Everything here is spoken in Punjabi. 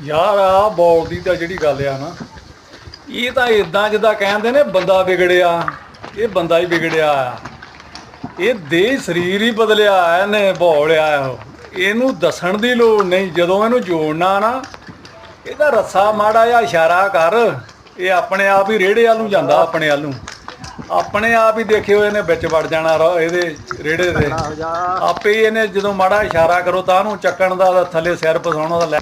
ਯਾਰ ਆ ਬੌਲ ਦੀ ਤਾਂ ਜਿਹੜੀ ਗੱਲ ਆ ਨਾ, ਇਹ ਤਾਂ ਇਦਾਂ ਜਿੱਦਾਂ ਕਹਿੰਦੇ ਨੇ ਬੰਦਾ ਵਿਗੜਿਆ, ਇਹ ਬੰਦਾ ਹੀ ਵਿਗੜਿਆ ਆ। ਇਹ ਦੇਹ ਸਰੀਰ ਹੀ ਬਦਲਿਆ, ਇਹਨੇ ਬੌਲਿਆ ਉਹ। ਇਹਨੂੰ ਦੱਸਣ ਦੀ ਲੋੜ ਨਹੀਂ, ਜਦੋਂ ਇਹਨੂੰ ਜੋੜਨਾ ਨਾ, ਇਹਦਾ ਰੱਸਾ ਮਾੜਾ ਜਿਹਾ ਇਸ਼ਾਰਾ ਕਰ, ਇਹ ਆਪਣੇ ਆਪ ਹੀ ਰੇੜੇ ਵੱਲ ਨੂੰ ਜਾਂਦਾ, ਆਪਣੇ ਵੱਲ ਨੂੰ ਆਪਣੇ ਆਪ ਹੀ ਦੇਖਿਓ ਇਹਨੇ ਵਿੱਚ ਵੜ ਜਾਣਾ ਇਹਦੇ ਰੇੜੇ ਦੇ। ਆਪੇ ਹੀ ਇਹਨੇ ਜਦੋਂ ਮਾੜਾ ਇਸ਼ਾਰਾ ਕਰੋ ਤਾਂ ਉਹਨੂੰ ਚੱਕਣ ਦਾ, ਥੱਲੇ ਸਿਰ ਫਸਾਉਣ ਦਾ।